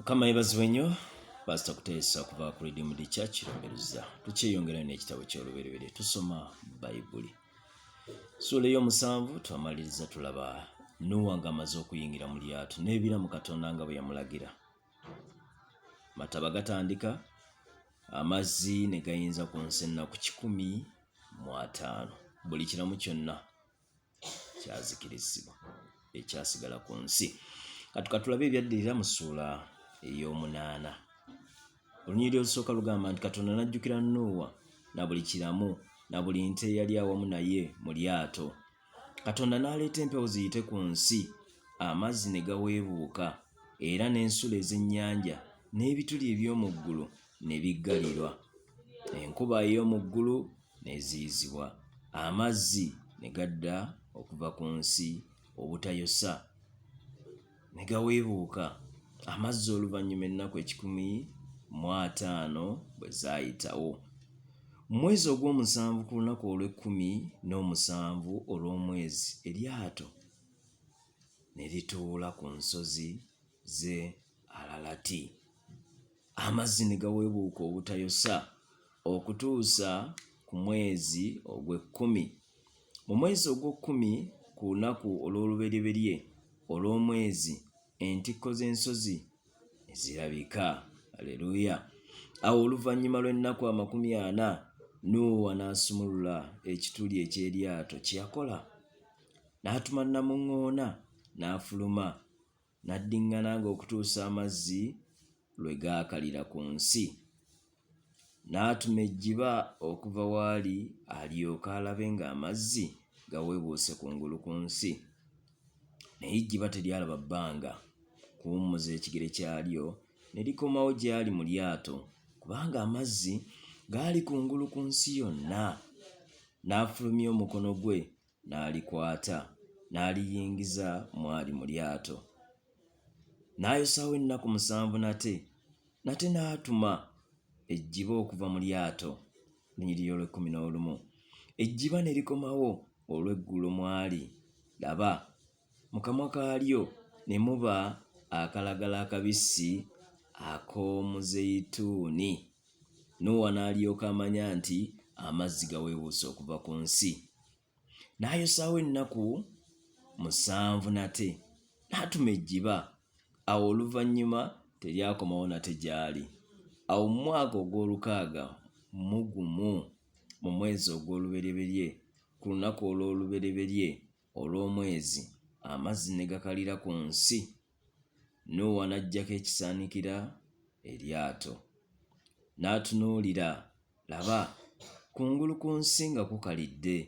Kama yeebazibwe nnyo Pastor Kuteesa kuva ku Redeemed Church Kirombe-Luzira. Tukyeyongera n'ekitabo ky'Olubereberye tusoma Baibuli. Ssuula ey'omusanvu twamaliriza tulaba Nuuwa ng'amaze okuyingira mu lyato n'ebiramu Katonda nga bwe yamulagira. Mataba gatandika, amazzi ne gayinza ku nsi ennaku 150. Buli kiramu kyonna kyazikirizibwa ekyasigala ku nsi. Katulabe ebyaddirira mu ssuula ey'omunaana. Olunyiriri olusooka lugamba nti Katonda n'ajjukira Nuuwa na buli kiramu na buli nte eyali awamu naye mu lyato. Katonda n'aleeta empewo ziyite ku nsi, amazzi ne gaweebuuka, era n'ensula ez'ennyanja n'ebituli eby'omu ggulu ne biggalirwa. Enkuba ey'omu ggulu n'eziyizibwa, amazzi ne gadda okuva ku nsi obutayosa ne gaweebuuka. Amazzi oluvannyuma ennaku 150 bwe zaayitawo. Mu mwezi ogw'omusanvu ku lunaku olw'17 olw'omwezi, eryato ne lituula ku nsozi z'e Alalati. Amazzi ne gaweebuuka obutayosa okutuusa ku mwezi ogw'ekkumi. Mu mwezi ogw'ekkumi ku lunaku olw'olubereberye olw'omwezi, entikko z'ensozi ne zirabika. Haleluya! Awo oluvannyuma lw'ennaku 40, Nuuwa n'asumulula ekituli eky'eryato kye yakola, n'atuma namuŋŋoona n'afuluma, n'addiŋŋana ng'okutuusa amazzi lwe gaakalira ku nsi. N'atuma ejjiba okuva waali alyoke alabe ng'amazzi gaweebuuse kungulu ku nsi. Naye ejjiba teryalaba bbanga kuwummuza ekigere kyalyo ne likomawo gy'ali mu lyato, kubanga amazzi gaali kungulu ku nsi yonna. N'afulumya omukono gwe n'alikwata, n'aliyingiza mwali mu lyato. N'ayosaawo ennaku 7 nate n'atuma ejjiba okuva mu lyato. Lunyiriri olw'11. Ejjiba ne likomawo olw'eggulo mwali. Laba, mu kamwa kaalyo ne muba akalagala akabisi ak'omuzeyituuni. Nuuwa n'alyoka amanya nti amazzi gaweebuuse okuva ku nsi. N'ayosaawo ennaku 7 n'atuma ejjiba. Awo oluvannyuma teryakomawo nate gy'ali. Awo mu mwaka ogw'olukaaga-mu-gumu mu mwezi ogw'olubereberye ku lunaku olw'olubereberye olw'omwezi, amazzi ne gakalira ku nsi. Nuuwa n'aggyako ekisaanikira eryato, n'atunuulira, laba, kungulu ku nsi nga kukalidde.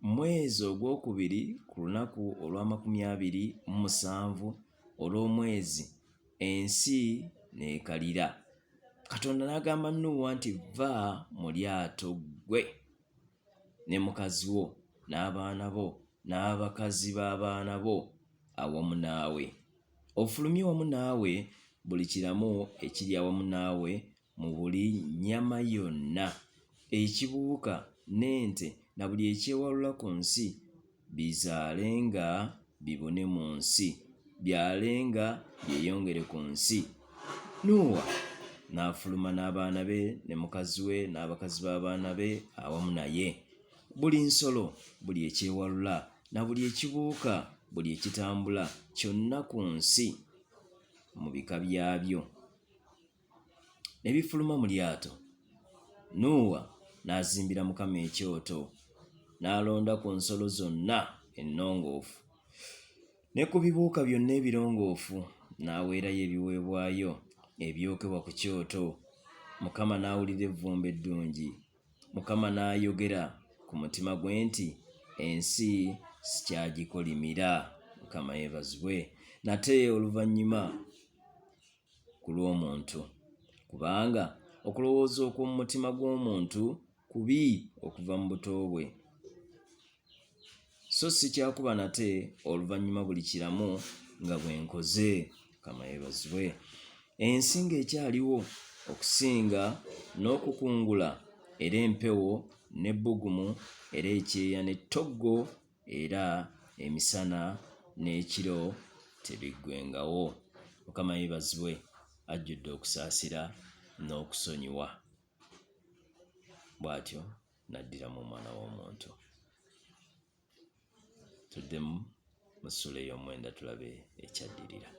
Mu mwezi ogwokubiri ku lunaku olw'27 olw'omwezi, ensi n'ekalira. Katonda n'agamba Nuuwa nti, "Vva mu lyato ggwe ne mukazi wo n'abaana bo n'abakazi b'abaana bo awamu naawe. Ofulumye wamu naawe buli kiramu ekiri awamu naawe mu buli nnyama yonna, ekibuuka n'ente na buli ekyewalula ku nsi, bizaalenga bibune mu nsi, byalenga byeyongere ku nsi." Nuuwa n'afuluma n'abaana be ne mukazi we n'abakazi b'abaana be awamu naye, buli nsolo, buli ekyewalula na buli ekibuuka, buli ekitambula kyonna ku nsi mu bika byabyo, ne bifuluma mu lyato. Nuuwa n'azimbira Mukama ekyoto, n'alonda ku nsolo zonna ennongoofu ne ku bibuuka byonna ebirongoofu, n'aweerayo ebiweebwayo ebyokebwa ku kyoto. Mukama n'awulira evvumbe eddungi. Mukama n'ayogera ku mutima gwe nti, "Ensi sikyagikolimira." Mukama yeebazibwe. Nate oluvannyuma ku lw'omuntu, kubanga okulowooza okw'omu mutima gw'omuntu kubi okuva mu buto bwe, so si kyakuba nate oluvannyuma buli kiramu nga bwenkoze. Mukama yeebazibwe. Ensi ng'ekyaliwo okusinga n'okukungula, era empewo n'ebbugumu, era ekyeya n'ettoggo, era emisana n'ekiro tebiggwengawo. Mukama yeebazibwe. ajjudde okusaasira n'okusonyiwa. Bw'atyo n'addiramu omwana w'omuntu. Tuddemu mu ssuula ey'omwenda tulabe ekyaddirira.